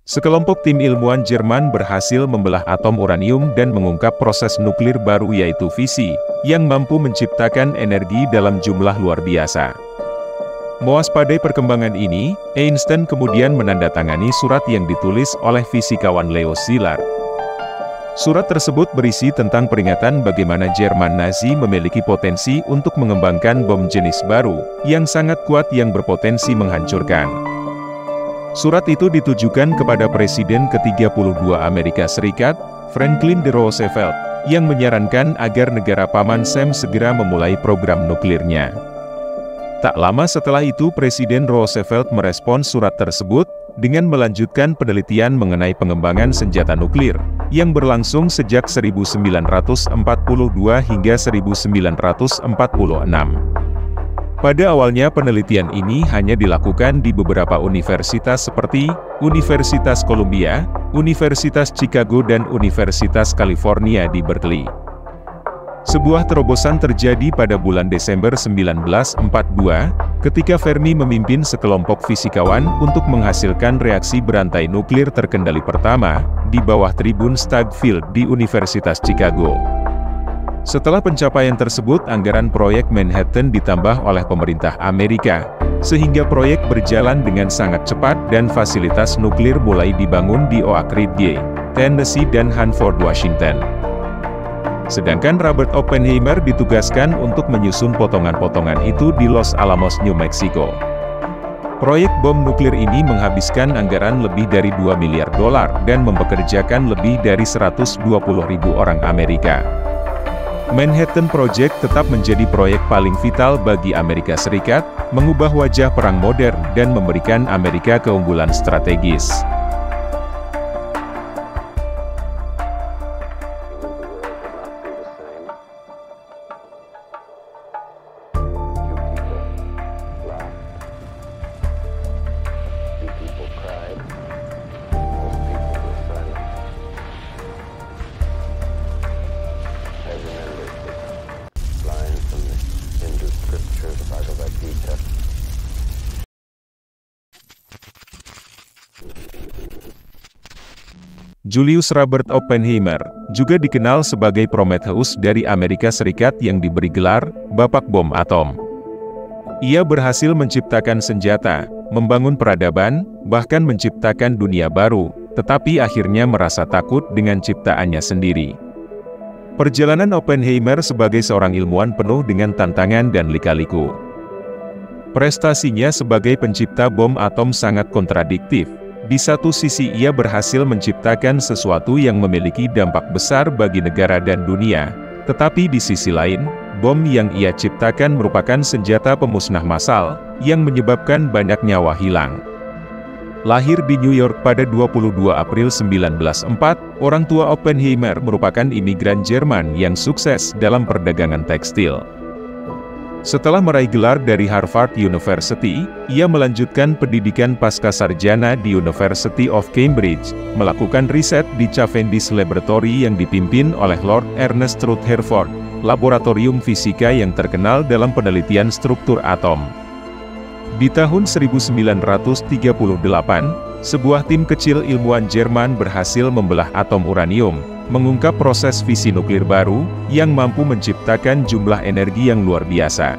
Sekelompok tim ilmuwan Jerman berhasil membelah atom uranium dan mengungkap proses nuklir baru yaitu fisi, yang mampu menciptakan energi dalam jumlah luar biasa. Mewaspadai perkembangan ini, Einstein kemudian menandatangani surat yang ditulis oleh fisikawan Leo Szilard. Surat tersebut berisi tentang peringatan bagaimana Jerman Nazi memiliki potensi untuk mengembangkan bom jenis baru, yang sangat kuat yang berpotensi menghancurkan. Surat itu ditujukan kepada Presiden ke-32 Amerika Serikat, Franklin D. Roosevelt, yang menyarankan agar negara Paman Sam segera memulai program nuklirnya. Tak lama setelah itu Presiden Roosevelt merespons surat tersebut, dengan melanjutkan penelitian mengenai pengembangan senjata nuklir, yang berlangsung sejak 1942 hingga 1946. Pada awalnya penelitian ini hanya dilakukan di beberapa universitas seperti Universitas Columbia, Universitas Chicago dan Universitas California di Berkeley. Sebuah terobosan terjadi pada bulan Desember 1942, ketika Fermi memimpin sekelompok fisikawan untuk menghasilkan reaksi berantai nuklir terkendali pertama, di bawah tribun Stagfield di Universitas Chicago. Setelah pencapaian tersebut, anggaran proyek Manhattan ditambah oleh pemerintah Amerika, sehingga proyek berjalan dengan sangat cepat dan fasilitas nuklir mulai dibangun di Oak Ridge, Tennessee dan Hanford, Washington. Sedangkan Robert Oppenheimer ditugaskan untuk menyusun potongan-potongan itu di Los Alamos, New Mexico. Proyek bom nuklir ini menghabiskan anggaran lebih dari $2 miliar dan mempekerjakan lebih dari 120.000 orang Amerika. Manhattan Project tetap menjadi proyek paling vital bagi Amerika Serikat, mengubah wajah perang modern dan memberikan Amerika keunggulan strategis. Julius Robert Oppenheimer, juga dikenal sebagai Prometheus dari Amerika Serikat yang diberi gelar Bapak Bom Atom. Ia berhasil menciptakan senjata, membangun peradaban, bahkan menciptakan dunia baru, tetapi akhirnya merasa takut dengan ciptaannya sendiri. Perjalanan Oppenheimer sebagai seorang ilmuwan penuh dengan tantangan dan lika-liku. Prestasinya sebagai pencipta bom atom sangat kontradiktif. Di satu sisi ia berhasil menciptakan sesuatu yang memiliki dampak besar bagi negara dan dunia, tetapi di sisi lain, bom yang ia ciptakan merupakan senjata pemusnah massal, yang menyebabkan banyak nyawa hilang. Lahir di New York pada 22 April 1904, orang tua Oppenheimer merupakan imigran Jerman yang sukses dalam perdagangan tekstil. Setelah meraih gelar dari Harvard University, ia melanjutkan pendidikan pascasarjana di University of Cambridge, melakukan riset di Cavendish Laboratory yang dipimpin oleh Lord Ernest Rutherford, laboratorium fisika yang terkenal dalam penelitian struktur atom. Di tahun 1938, sebuah tim kecil ilmuwan Jerman berhasil membelah atom uranium, mengungkap proses fisi nuklir baru, yang mampu menciptakan jumlah energi yang luar biasa.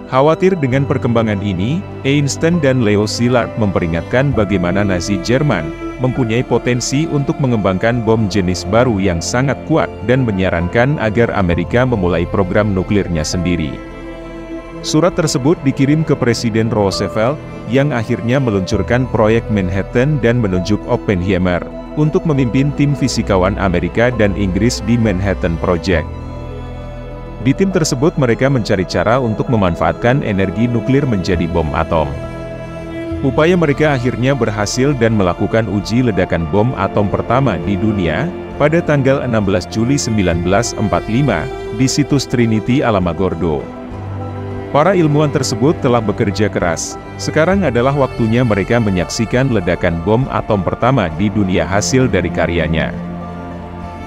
Khawatir dengan perkembangan ini, Einstein dan Leo Szilard memperingatkan bagaimana Nazi Jerman mempunyai potensi untuk mengembangkan bom jenis baru yang sangat kuat dan menyarankan agar Amerika memulai program nuklirnya sendiri. Surat tersebut dikirim ke Presiden Roosevelt, yang akhirnya meluncurkan proyek Manhattan dan menunjuk Oppenheimer untuk memimpin tim fisikawan Amerika dan Inggris di Manhattan Project. Di tim tersebut mereka mencari cara untuk memanfaatkan energi nuklir menjadi bom atom. Upaya mereka akhirnya berhasil dan melakukan uji ledakan bom atom pertama di dunia, pada tanggal 16 Juli 1945, di situs Trinity Alamogordo. Para ilmuwan tersebut telah bekerja keras. Sekarang adalah waktunya mereka menyaksikan ledakan bom atom pertama di dunia hasil dari karyanya.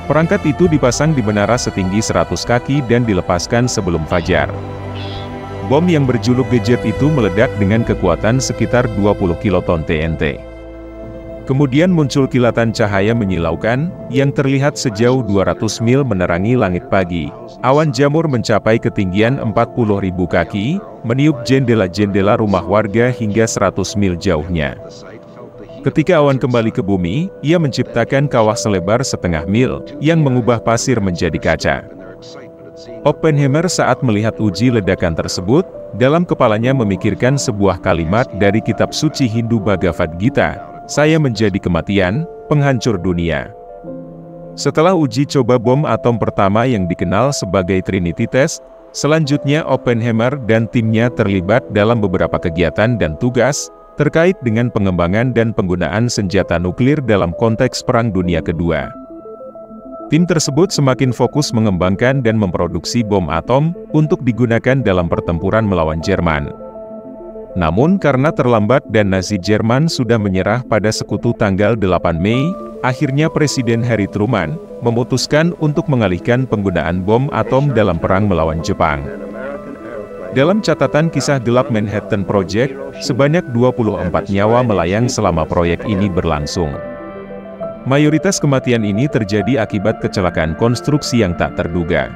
Perangkat itu dipasang di menara setinggi 100 kaki dan dilepaskan sebelum fajar. Bom yang berjuluk Gadget itu meledak dengan kekuatan sekitar 20 kiloton TNT. Kemudian muncul kilatan cahaya menyilaukan, yang terlihat sejauh 200 mil menerangi langit pagi. Awan jamur mencapai ketinggian 40.000 kaki, meniup jendela-jendela rumah warga hingga 100 mil jauhnya. Ketika awan kembali ke bumi, ia menciptakan kawah selebar setengah mil, yang mengubah pasir menjadi kaca. Oppenheimer saat melihat uji ledakan tersebut, dalam kepalanya memikirkan sebuah kalimat dari kitab suci Hindu Bhagavad Gita, "Saya menjadi kematian, penghancur dunia." Setelah uji coba bom atom pertama yang dikenal sebagai Trinity Test, selanjutnya Oppenheimer dan timnya terlibat dalam beberapa kegiatan dan tugas, terkait dengan pengembangan dan penggunaan senjata nuklir dalam konteks Perang Dunia Kedua. Tim tersebut semakin fokus mengembangkan dan memproduksi bom atom, untuk digunakan dalam pertempuran melawan Jerman. Namun karena terlambat dan Nazi Jerman sudah menyerah pada Sekutu tanggal 8 Mei, akhirnya Presiden Harry Truman memutuskan untuk mengalihkan penggunaan bom atom dalam perang melawan Jepang. Dalam catatan kisah gelap Manhattan Project, sebanyak 24 nyawa melayang selama proyek ini berlangsung. Mayoritas kematian ini terjadi akibat kecelakaan konstruksi yang tak terduga.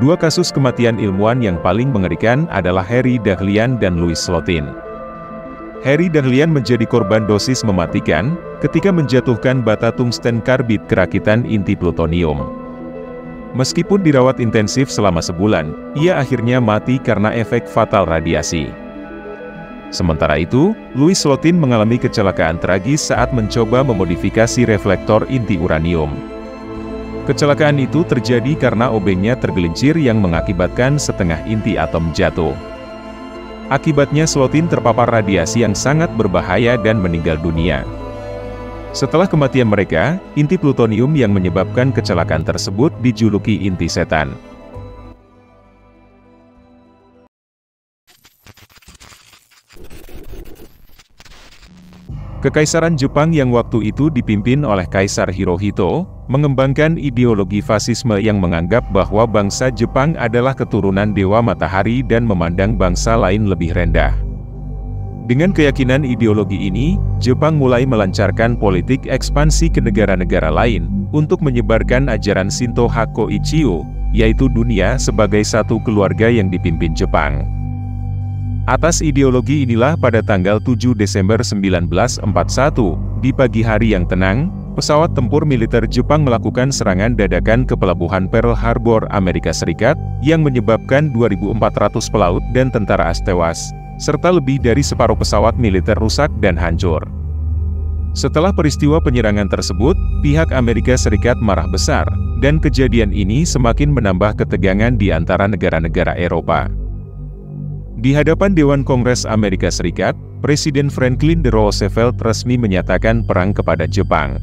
Dua kasus kematian ilmuwan yang paling mengerikan adalah Harry Daghlian dan Louis Slotin. Harry Daghlian menjadi korban dosis mematikan, ketika menjatuhkan bata tungsten karbid kerakitan inti plutonium. Meskipun dirawat intensif selama sebulan, ia akhirnya mati karena efek fatal radiasi. Sementara itu, Louis Slotin mengalami kecelakaan tragis saat mencoba memodifikasi reflektor inti uranium. Kecelakaan itu terjadi karena obengnya tergelincir yang mengakibatkan setengah inti atom jatuh. Akibatnya Slotin terpapar radiasi yang sangat berbahaya dan meninggal dunia. Setelah kematian mereka, inti plutonium yang menyebabkan kecelakaan tersebut dijuluki inti setan. Kekaisaran Jepang yang waktu itu dipimpin oleh Kaisar Hirohito, mengembangkan ideologi fasisme yang menganggap bahwa bangsa Jepang adalah keturunan Dewa Matahari dan memandang bangsa lain lebih rendah. Dengan keyakinan ideologi ini, Jepang mulai melancarkan politik ekspansi ke negara-negara lain, untuk menyebarkan ajaran Shinto Hakoichio, yaitu dunia sebagai satu keluarga yang dipimpin Jepang. Atas ideologi inilah pada tanggal 7 Desember 1941, di pagi hari yang tenang, pesawat tempur militer Jepang melakukan serangan dadakan ke pelabuhan Pearl Harbor, Amerika Serikat, yang menyebabkan 2.400 pelaut dan tentara AS tewas, serta lebih dari separuh pesawat militer rusak dan hancur. Setelah peristiwa penyerangan tersebut, pihak Amerika Serikat marah besar, dan kejadian ini semakin menambah ketegangan di antara negara-negara Eropa. Di hadapan Dewan Kongres Amerika Serikat, Presiden Franklin D. Roosevelt resmi menyatakan perang kepada Jepang.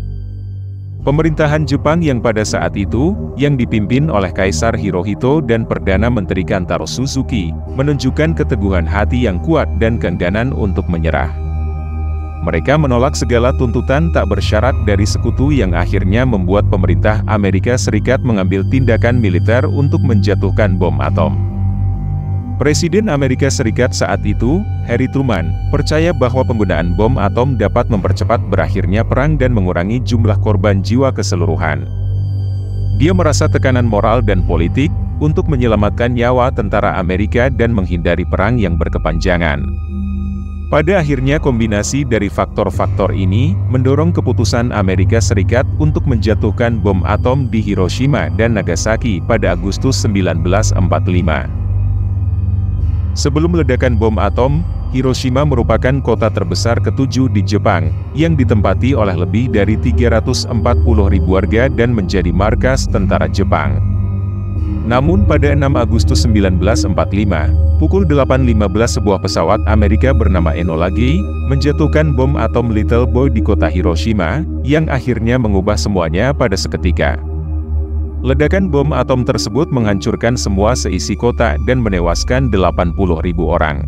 Pemerintahan Jepang yang pada saat itu, yang dipimpin oleh Kaisar Hirohito dan Perdana Menteri Kantaro Suzuki, menunjukkan keteguhan hati yang kuat dan keengganan untuk menyerah. Mereka menolak segala tuntutan tak bersyarat dari sekutu yang akhirnya membuat pemerintah Amerika Serikat mengambil tindakan militer untuk menjatuhkan bom atom. Presiden Amerika Serikat saat itu, Harry Truman, percaya bahwa penggunaan bom atom dapat mempercepat berakhirnya perang dan mengurangi jumlah korban jiwa keseluruhan. Dia merasa tekanan moral dan politik, untuk menyelamatkan nyawa tentara Amerika dan menghindari perang yang berkepanjangan. Pada akhirnya kombinasi dari faktor-faktor ini, mendorong keputusan Amerika Serikat untuk menjatuhkan bom atom di Hiroshima dan Nagasaki pada Agustus 1945. Sebelum ledakan bom atom, Hiroshima merupakan kota terbesar ke-7 di Jepang, yang ditempati oleh lebih dari 340.000 warga dan menjadi markas tentara Jepang. Namun pada 6 Agustus 1945, pukul 8.15 sebuah pesawat Amerika bernama Enola Gay, menjatuhkan bom atom Little Boy di kota Hiroshima, yang akhirnya mengubah semuanya pada seketika. Ledakan bom atom tersebut menghancurkan semua seisi kota dan menewaskan 80.000 orang.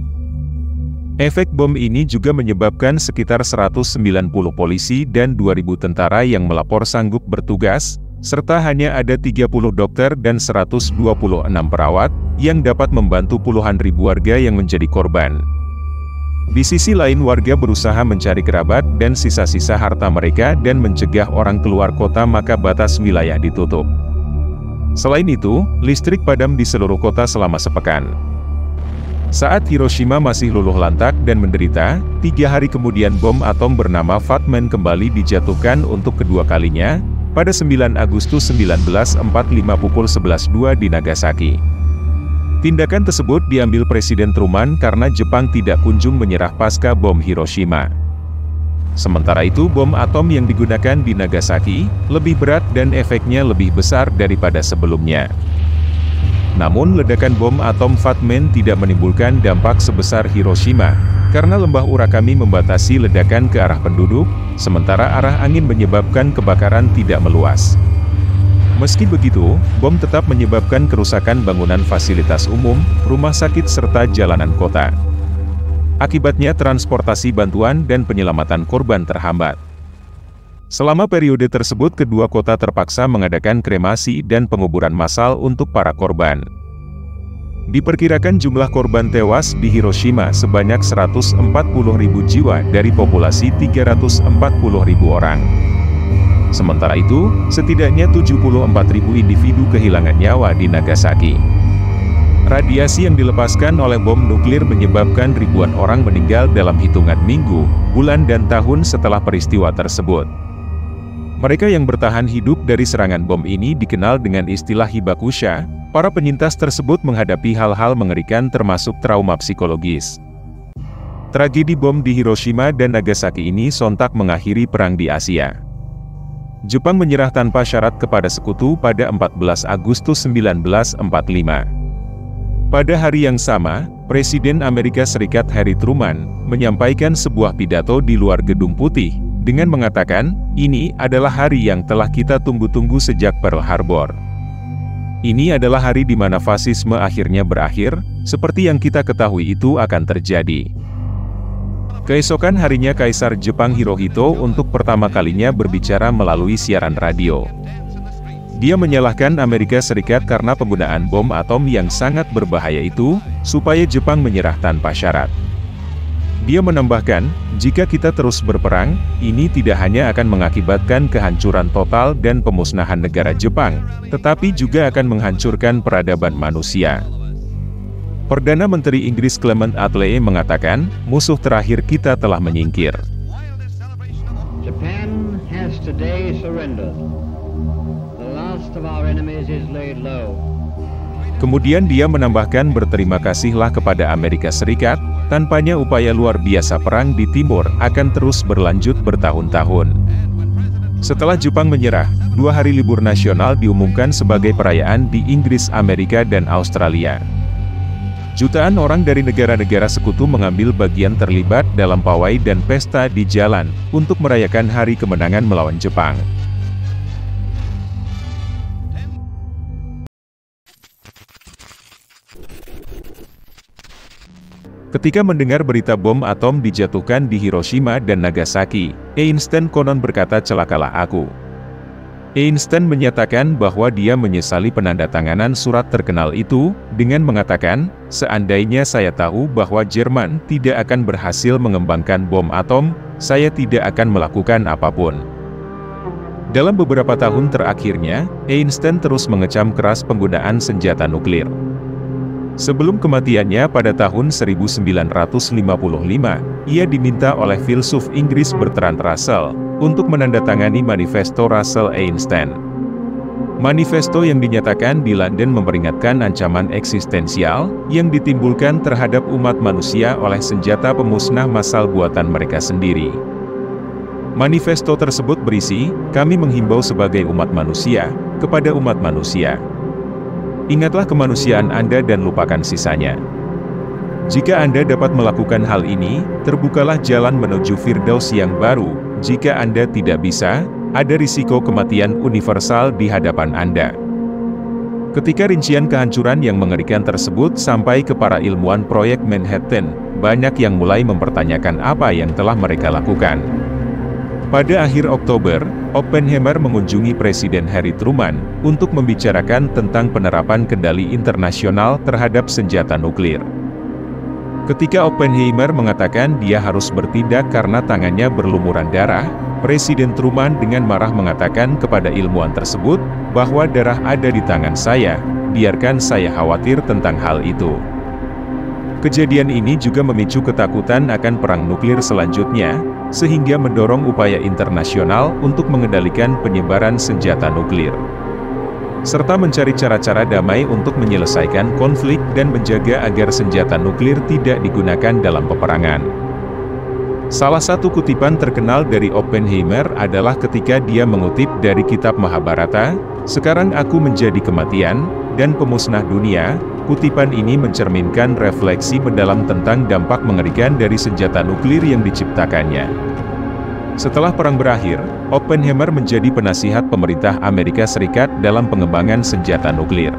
Efek bom ini juga menyebabkan sekitar 190 polisi dan 2.000 tentara yang melapor sanggup bertugas, serta hanya ada 30 dokter dan 126 perawat, yang dapat membantu puluhan ribu warga yang menjadi korban. Di sisi lain warga berusaha mencari kerabat dan sisa-sisa harta mereka dan mencegah orang keluar kota, maka batas wilayah ditutup. Selain itu, listrik padam di seluruh kota selama sepekan. Saat Hiroshima masih luluh lantak dan menderita, 3 hari kemudian bom atom bernama Fat Man kembali dijatuhkan untuk kedua kalinya, pada 9 Agustus 1945 pukul 11.02 di Nagasaki. Tindakan tersebut diambil Presiden Truman karena Jepang tidak kunjung menyerah pasca bom Hiroshima. Sementara itu bom atom yang digunakan di Nagasaki, lebih berat dan efeknya lebih besar daripada sebelumnya. Namun ledakan bom atom Fat Man tidak menimbulkan dampak sebesar Hiroshima, karena lembah Urakami membatasi ledakan ke arah penduduk, sementara arah angin menyebabkan kebakaran tidak meluas. Meski begitu, bom tetap menyebabkan kerusakan bangunan fasilitas umum, rumah sakit serta jalanan kota. Akibatnya transportasi bantuan dan penyelamatan korban terhambat. Selama periode tersebut kedua kota terpaksa mengadakan kremasi dan penguburan massal untuk para korban. Diperkirakan jumlah korban tewas di Hiroshima sebanyak 140.000 jiwa dari populasi 340.000 orang. Sementara itu, setidaknya 74.000 individu kehilangan nyawa di Nagasaki. Radiasi yang dilepaskan oleh bom nuklir menyebabkan ribuan orang meninggal dalam hitungan minggu, bulan dan tahun setelah peristiwa tersebut. Mereka yang bertahan hidup dari serangan bom ini dikenal dengan istilah hibakusha. Para penyintas tersebut menghadapi hal-hal mengerikan termasuk trauma psikologis. Tragedi bom di Hiroshima dan Nagasaki ini sontak mengakhiri perang di Asia. Jepang menyerah tanpa syarat kepada sekutu pada 14 Agustus 1945. Pada hari yang sama, Presiden Amerika Serikat Harry Truman menyampaikan sebuah pidato di luar Gedung Putih, dengan mengatakan, "Ini adalah hari yang telah kita tunggu-tunggu sejak Pearl Harbor. Ini adalah hari di mana fasisme akhirnya berakhir, seperti yang kita ketahui itu akan terjadi." Keesokan harinya Kaisar Jepang Hirohito untuk pertama kalinya berbicara melalui siaran radio. Dia menyalahkan Amerika Serikat karena penggunaan bom atom yang sangat berbahaya itu, supaya Jepang menyerah tanpa syarat. Dia menambahkan, jika kita terus berperang, ini tidak hanya akan mengakibatkan kehancuran total dan pemusnahan negara Jepang, tetapi juga akan menghancurkan peradaban manusia. Perdana Menteri Inggris Clement Attlee mengatakan, musuh terakhir kita telah menyingkir. Japan has today surrendered. The last of our enemies is laid low. Kemudian dia menambahkan berterima kasihlah kepada Amerika Serikat, tanpanya upaya luar biasa perang di timur akan terus berlanjut bertahun-tahun. Setelah Jepang menyerah, 2 hari libur nasional diumumkan sebagai perayaan di Inggris, Amerika, dan Australia. Jutaan orang dari negara-negara sekutu mengambil bagian terlibat dalam pawai dan pesta di jalan, untuk merayakan hari kemenangan melawan Jepang. Ketika mendengar berita bom atom dijatuhkan di Hiroshima dan Nagasaki, Einstein konon berkata, "Celakalah aku." Einstein menyatakan bahwa dia menyesali penandatanganan surat terkenal itu, dengan mengatakan, "Seandainya saya tahu bahwa Jerman tidak akan berhasil mengembangkan bom atom, saya tidak akan melakukan apapun." Dalam beberapa tahun terakhirnya, Einstein terus mengecam keras penggunaan senjata nuklir. Sebelum kematiannya pada tahun 1955, ia diminta oleh filsuf Inggris Bertrand Russell untuk menandatangani Manifesto Russell-Einstein. Manifesto yang dinyatakan di London memperingatkan ancaman eksistensial yang ditimbulkan terhadap umat manusia oleh senjata pemusnah massal buatan mereka sendiri. Manifesto tersebut berisi, "Kami menghimbau sebagai umat manusia, kepada umat manusia. Ingatlah kemanusiaan Anda dan lupakan sisanya. Jika Anda dapat melakukan hal ini, terbukalah jalan menuju Firdaus yang baru. Jika Anda tidak bisa, ada risiko kematian universal di hadapan Anda." Ketika rincian kehancuran yang mengerikan tersebut sampai ke para ilmuwan proyek Manhattan, banyak yang mulai mempertanyakan apa yang telah mereka lakukan. Pada akhir Oktober, Oppenheimer mengunjungi Presiden Harry Truman untuk membicarakan tentang penerapan kendali internasional terhadap senjata nuklir. Ketika Oppenheimer mengatakan dia harus bertindak karena tangannya berlumuran darah, Presiden Truman dengan marah mengatakan kepada ilmuwan tersebut, bahwa darah ada di tangan saya, biarkan saya khawatir tentang hal itu. Kejadian ini juga memicu ketakutan akan perang nuklir selanjutnya, sehingga mendorong upaya internasional untuk mengendalikan penyebaran senjata nuklir, serta mencari cara-cara damai untuk menyelesaikan konflik dan menjaga agar senjata nuklir tidak digunakan dalam peperangan. Salah satu kutipan terkenal dari Oppenheimer adalah ketika dia mengutip dari kitab Mahabharata, "Sekarang aku menjadi kematian, dan pemusnah dunia." Kutipan ini mencerminkan refleksi mendalam tentang dampak mengerikan dari senjata nuklir yang diciptakannya. Setelah perang berakhir, Oppenheimer menjadi penasihat pemerintah Amerika Serikat dalam pengembangan senjata nuklir.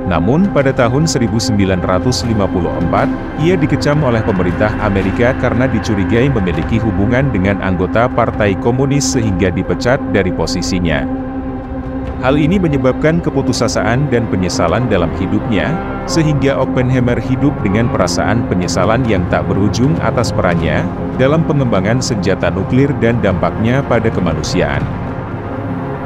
Namun pada tahun 1954, ia dikecam oleh pemerintah Amerika karena dicurigai memiliki hubungan dengan anggota Partai Komunis sehingga dipecat dari posisinya. Hal ini menyebabkan keputusasaan dan penyesalan dalam hidupnya, sehingga Oppenheimer hidup dengan perasaan penyesalan yang tak berujung atas perannya dalam pengembangan senjata nuklir dan dampaknya pada kemanusiaan.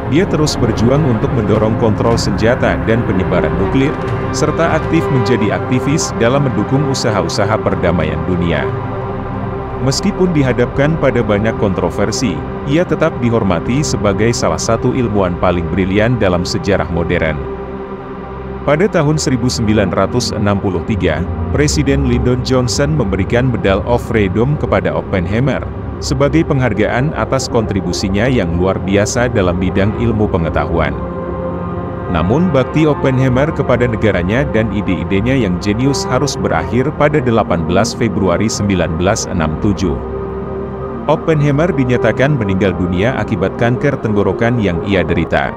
Dia terus berjuang untuk mendorong kontrol senjata dan penyebaran nuklir, serta aktif menjadi aktivis dalam mendukung usaha-usaha perdamaian dunia. Meskipun dihadapkan pada banyak kontroversi, ia tetap dihormati sebagai salah satu ilmuwan paling brilian dalam sejarah modern. Pada tahun 1963, Presiden Lyndon Johnson memberikan Medal of Freedom kepada Oppenheimer, sebagai penghargaan atas kontribusinya yang luar biasa dalam bidang ilmu pengetahuan. Namun bakti Oppenheimer kepada negaranya dan ide-idenya yang jenius harus berakhir pada 18 Februari 1967. Oppenheimer dinyatakan meninggal dunia akibat kanker tenggorokan yang ia derita.